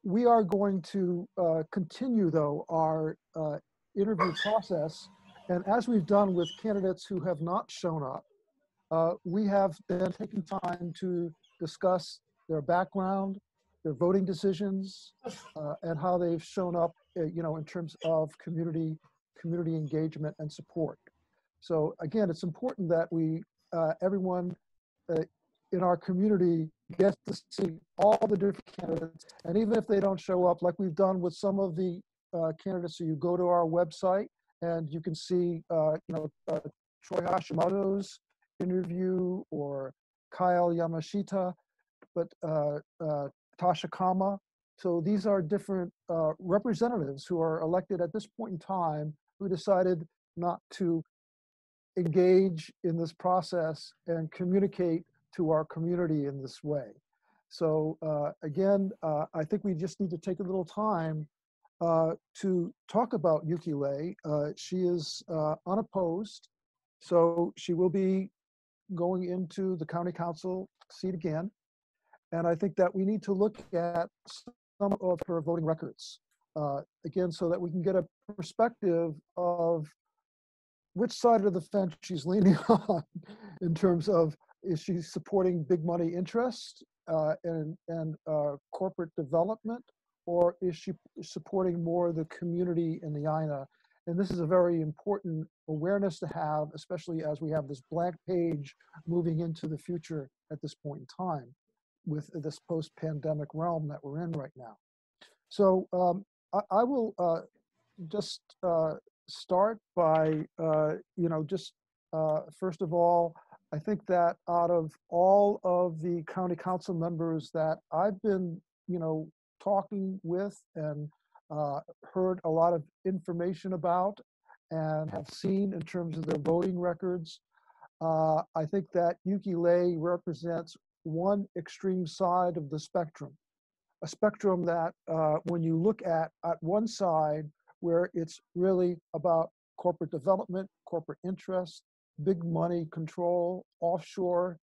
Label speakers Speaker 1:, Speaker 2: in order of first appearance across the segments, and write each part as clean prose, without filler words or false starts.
Speaker 1: we are going to continue, though, our interview process. And as we've done with candidates who have not shown up, we have been taking time to discuss their background, their voting decisions, and how they've shown up, in terms of community engagement and support. So again, it's important that we, everyone in our community gets to see all the different candidates, and even if they don't show up, like we've done with some of the candidates, so you go to our website and you can see, Troy Hashimoto's interview or Kyle Yamashita, but Tasha Kama. So these are different representatives who are elected at this point in time who decided not to engage in this process and communicate to our community in this way. So again, I think we just need to take a little time to talk about Yuki Lei. She is unopposed, so she will be going into the county council seat again. And I think that we need to look at some of her voting records, again, so that we can get a perspective of which side of the fence she's leaning on in terms of, is she supporting big money interest and corporate development, or is she supporting more the community in the INA? And this is a very important awareness to have, especially as we have this blank page moving into the future at this point in time with this post-pandemic realm that we're in right now. So I will just start by, first of all, I think that out of all of the county council members that I've been, talking with and heard a lot of information about and have seen in terms of their voting records, I think that Yuki Lei represents one extreme side of the spectrum, a spectrum that when you look at one side where it's really about corporate development, corporate interest, big money control, offshore,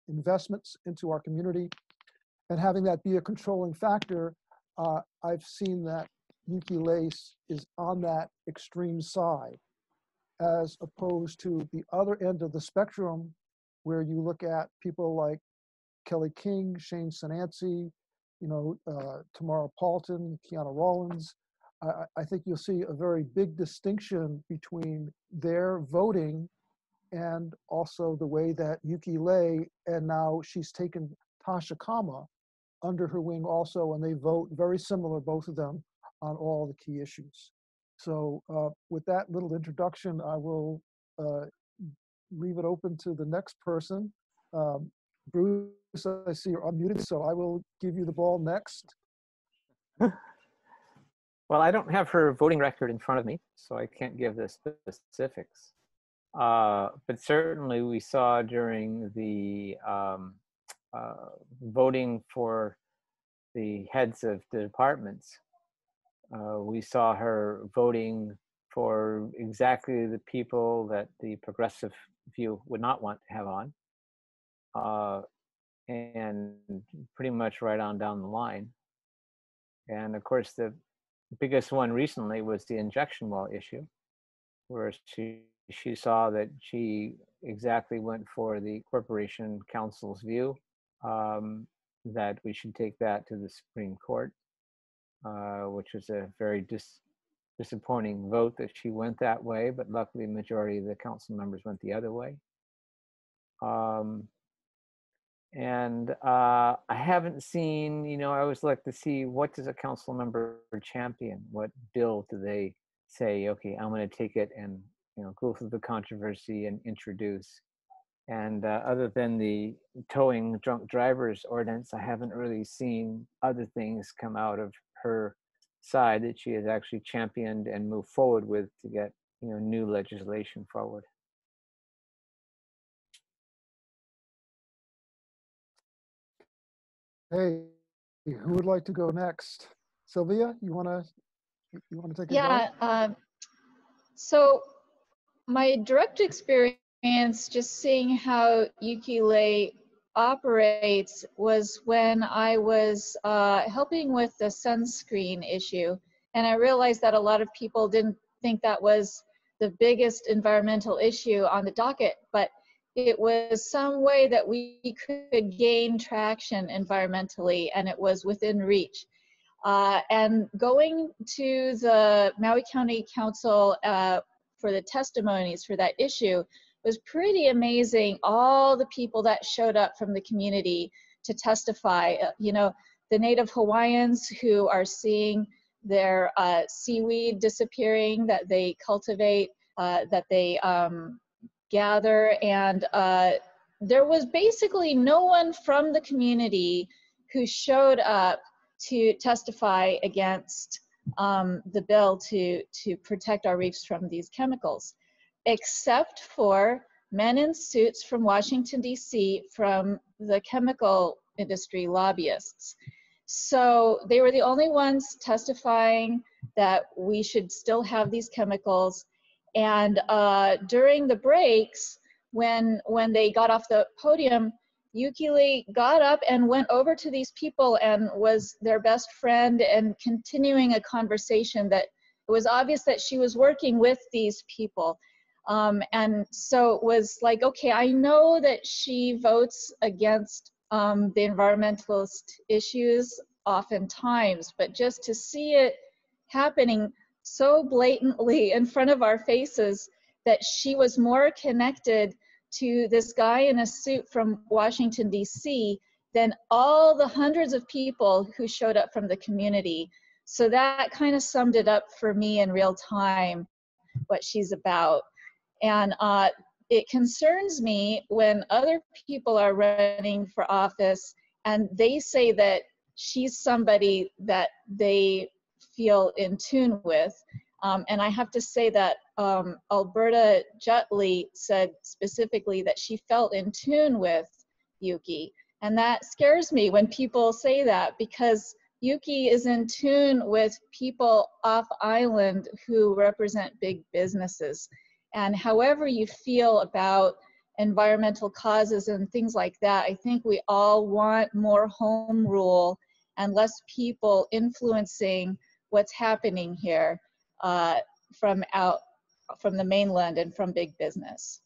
Speaker 1: investments into our community, and having that be a controlling factor, I've seen that Yuki Lei is on that extreme side, as opposed to the other end of the spectrum, where you look at people like Kelly King, Shane Sanansi, Tamara Paulton, Kiana Rollins. I think you'll see a very big distinction between their voting and also the way that Yuki Lei, and now she's taken Tasha Kama under her wing also, and they vote very similar, both of them, on all the key issues. So with that little introduction, I will leave it open to the next person. Bruce, I see you're unmuted, so I will give you the ball next.
Speaker 2: Well, I don't have her voting record in front of me, so I can't give the specifics. But certainly we saw during the voting for the heads of the departments, we saw her voting for exactly the people that the progressive view would not want to have on, and pretty much right on down the line. And of course, the biggest one recently was the injection well issue, where she saw that she exactly went for the corporation council's view, that we should take that to the Supreme Court, which was a very disappointing vote that she went that way, but luckily the majority of the council members went the other way. I haven't seen, I always like to see, what does a council member champion? What bill do they say, okay, I'm going to take it and go through the controversy and introduce? And other than the towing drunk drivers ordinance, I haven't really seen other things come out of her side that she has actually championed and moved forward with to get new legislation forward.
Speaker 1: Hey, who would like to go next? Sylvia, you want to take a go?
Speaker 3: Yeah. So my direct experience, just seeing how Yuki Lei operates was when I was helping with the sunscreen issue. And I realized that a lot of people didn't think that was the biggest environmental issue on the docket, but it was some way that we could gain traction environmentally, and it was within reach. And going to the Maui County Council for the testimonies for that issue was pretty amazing. All the people that showed up from the community to testify, you know, the Native Hawaiians who are seeing their seaweed disappearing that they cultivate, that they gather, and there was basically no one from the community who showed up to testify against the bill to protect our reefs from these chemicals, except for men in suits from Washington, D.C., from the chemical industry lobbyists. So they were the only ones testifying that we should still have these chemicals. And during the breaks, when they got off the podium, Yuki got up and went over to these people and was their best friend and continuing a conversation that it was obvious that she was working with these people. And so it was like, okay, I know that she votes against the environmentalist issues oftentimes, but just to see it happening so blatantly in front of our faces, that she was more connected to this guy in a suit from Washington, D.C. than all the hundreds of people who showed up from the community. So that kind of summed it up for me in real time, what she's about. And it concerns me when other people are running for office and they say that she's somebody that they feel in tune with. And I have to say that Alberta Jutley said specifically that she felt in tune with Yuki. And that scares me when people say that, because Yuki is in tune with people off island who represent big businesses. And however you feel about environmental causes and things like that, I think we all want more home rule and less people influencing what's happening here from the mainland and from big business.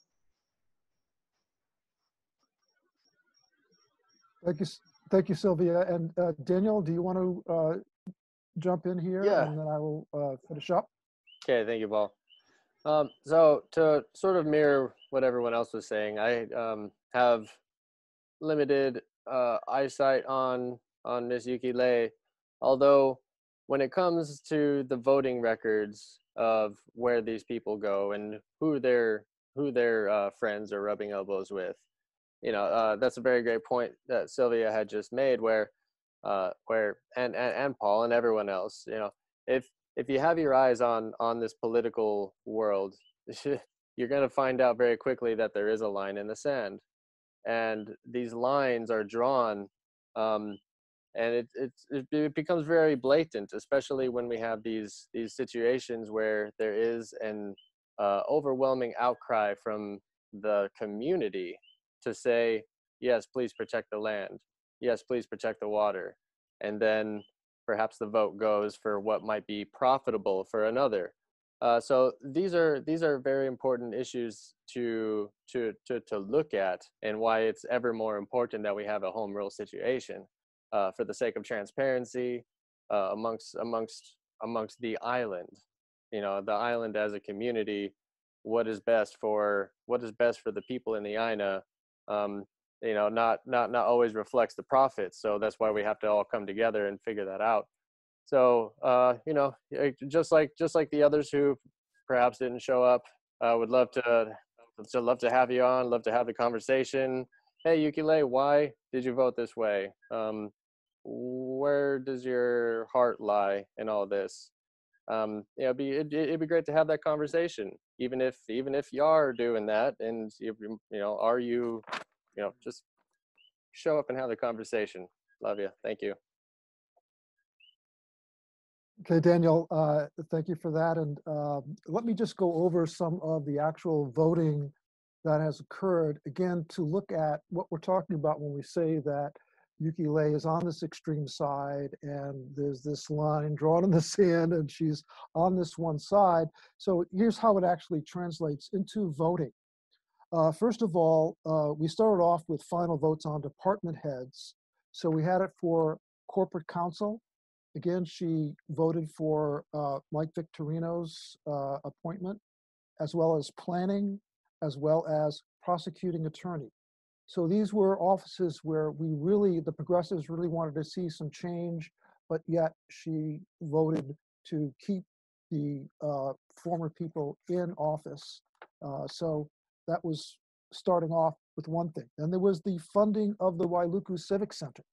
Speaker 1: Thank you, Sylvia. And Daniel, do you want to jump in here?
Speaker 4: Yeah.
Speaker 1: And then I will finish up.
Speaker 4: Okay, thank you, Paul. So to sort of mirror what everyone else was saying, I have limited eyesight on Miss Yuki Lei, although when it comes to the voting records of where these people go and who their friends are rubbing elbows with, you know, that's a very great point that Sylvia had just made, where and Paul and everyone else, you know, if you have your eyes on this political world, you're going to find out very quickly that there is a line in the sand, and these lines are drawn, and it becomes very blatant, especially when we have these situations where there is an overwhelming outcry from the community to say, yes, please protect the land, yes, please protect the water, and then perhaps the vote goes for what might be profitable for another. So these are very important issues to look at, and why it's ever more important that we have a home rule situation for the sake of transparency amongst the island. You know, the island as a community, what is best for the people in the INA. You know, not always reflects the profits. So that's why we have to all come together and figure that out. So, you know, just like the others who perhaps didn't show up, would love to have you on, love to have the conversation. Hey, Yuki Lei, why did you vote this way? Where does your heart lie in all this? You know, it'd be great to have that conversation, even if you are doing that, and you know, are you, you know, just show up and have the conversation. Love you. Thank you.
Speaker 1: Okay, Daniel, thank you for that. And let me just go over some of the actual voting that has occurred, again, to look at what we're talking about when we say that Yuki Lei is on this extreme side and there's this line drawn in the sand and she's on this one side. So here's how it actually translates into voting. First of all, we started off with final votes on department heads. So we had it for corporate counsel. Again, she voted for Mike Victorino's appointment, as well as planning, as well as prosecuting attorney. So these were offices where the progressives really wanted to see some change, but yet she voted to keep the former people in office. So that was starting off with one thing. Then there was the funding of the Wailuku Civic Center.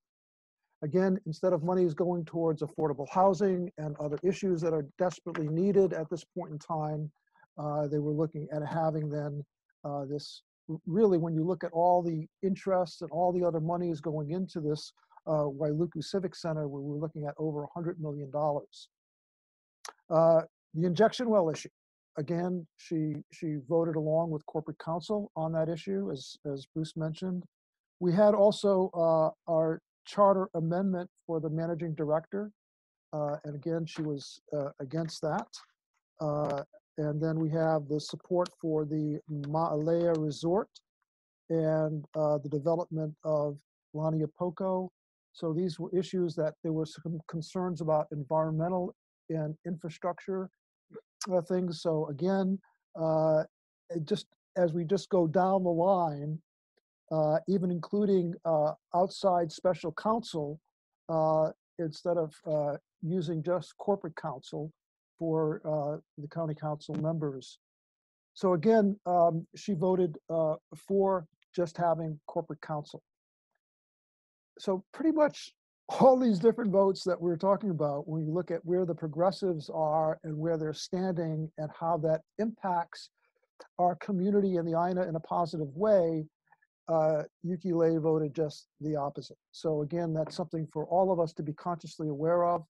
Speaker 1: Again, instead of monies going towards affordable housing and other issues that are desperately needed at this point in time, they were looking at having then this, really when you look at all the interests and all the other monies going into this Wailuku Civic Center, we were looking at over $100 million. The injection well issue. Again, she voted along with corporate counsel on that issue, as Bruce mentioned. We had also our charter amendment for the managing director. And again, she was against that. And then we have the support for the Ma'alea Resort and the development of Lani Apoko. So these were issues that there were some concerns about environmental and infrastructure things. So again, just as we just go down the line, even including outside special counsel, instead of using just corporate counsel for the county council members. So again, she voted for just having corporate counsel. So pretty much all these different votes that we're talking about, when you look at where the progressives are and where they're standing and how that impacts our community and the INA in a positive way, Yuki Lei voted just the opposite. So again, that's something for all of us to be consciously aware of.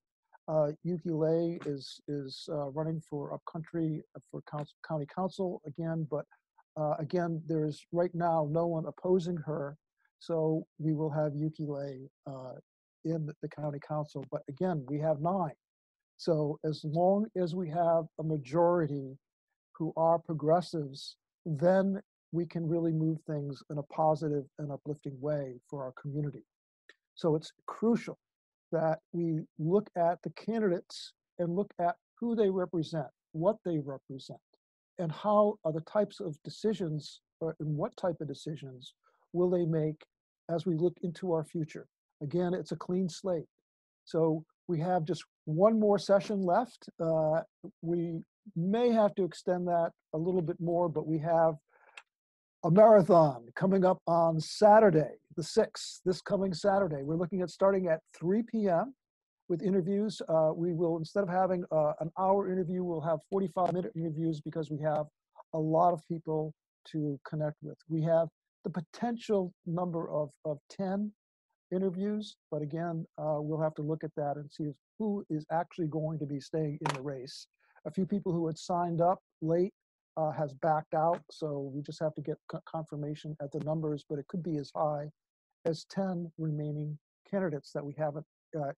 Speaker 1: Yuki Lei is running for upcountry for county council again, but again, there's right now no one opposing her. So we will have Yuki Lei in the county council, but again, we have 9. So as long as we have a majority who are progressives, then we can really move things in a positive and uplifting way for our community. So it's crucial that we look at the candidates and look at who they represent, what they represent, and how are the types of decisions, or and what type of decisions will they make as we look into our future. Again, it's a clean slate. So we have just one more session left. We may have to extend that a little bit more, but we have a marathon coming up on Saturday, the 6th, this coming Saturday. We're looking at starting at 3 p.m. with interviews. We will, instead of having an hour interview, we'll have 45-minute interviews because we have a lot of people to connect with. We have the potential number of 10 interviews, but again, we'll have to look at that and see who is actually going to be staying in the race. A few people who had signed up late has backed out, so we just have to get confirmation at the numbers, but it could be as high as 10 remaining candidates that we haven't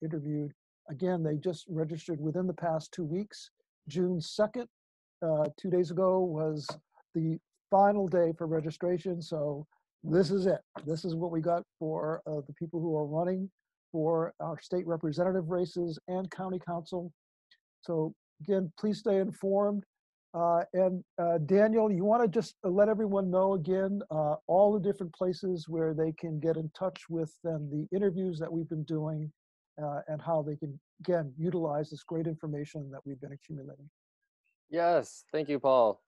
Speaker 1: interviewed. Again, they just registered within the past 2 weeks. June 2nd, 2 days ago, was the final day for registration, so this is it. This is what we got for the people who are running for our state representative races and county council. So again, please stay informed. And Daniel, you want to just let everyone know again all the different places where they can get in touch with the interviews that we've been doing and how they can, again, utilize this great information that we've been accumulating.
Speaker 4: Yes, thank you, Paul.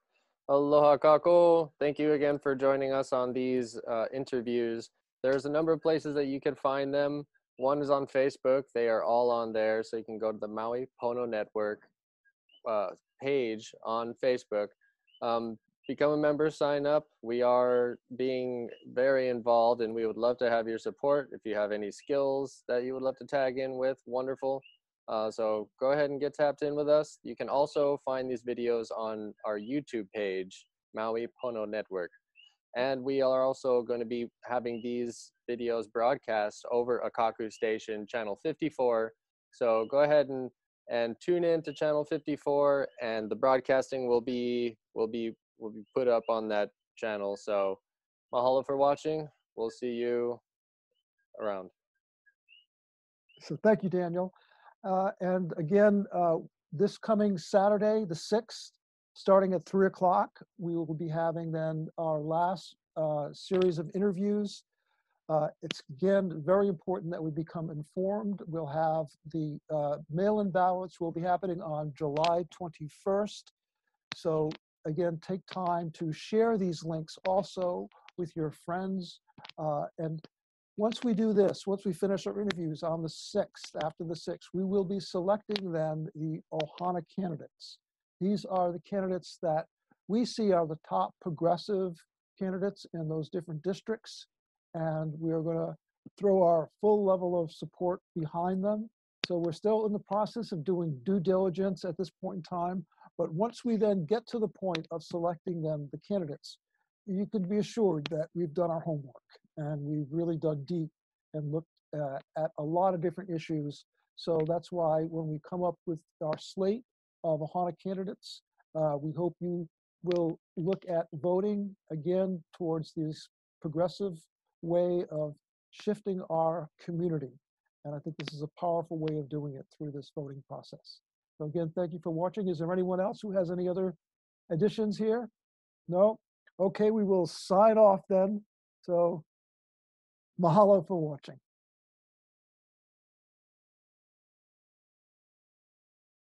Speaker 4: Aloha kako. Thank you again for joining us on these interviews. There's a number of places that you can find them. One is on Facebook. They are all on there, so you can go to the Maui Pono Network page on Facebook. Become a member, sign up. We are being very involved and we would love to have your support. If you have any skills that you would love to tag in with, wonderful. So go ahead and get tapped in with us. You can also find these videos on our YouTube page, Maui Pono Network. And we are also going to be having these videos broadcast over Akaku Station, channel 54. So go ahead and tune in to channel 54, and the broadcasting will be put up on that channel. So mahalo for watching. We'll see you around.
Speaker 1: So thank you, Daniel. And again, this coming Saturday, the 6th, starting at 3 o'clock, we will be having then our last series of interviews. It's again very important that we become informed. We'll have the mail-in ballots will be happening on July 21st. So again, take time to share these links also with your friends. And once we do this, once we finish our interviews on the 6th, after the 6th, we will be selecting then the Ohana candidates. These are the candidates that we see are the top progressive candidates in those different districts. And we are going to throw our full level of support behind them. So we're still in the process of doing due diligence at this point in time. But once we then get to the point of selecting them, the candidates, you can be assured that we've done our homework and we've really dug deep and looked at a lot of different issues. So that's why when we come up with our slate of Ohana candidates, we hope you will look at voting again towards this progressive way of shifting our community. And I think this is a powerful way of doing it through this voting process. So again, thank you for watching. Is there anyone else who has any other additions here? No? Okay, we will sign off then. So mahalo for watching.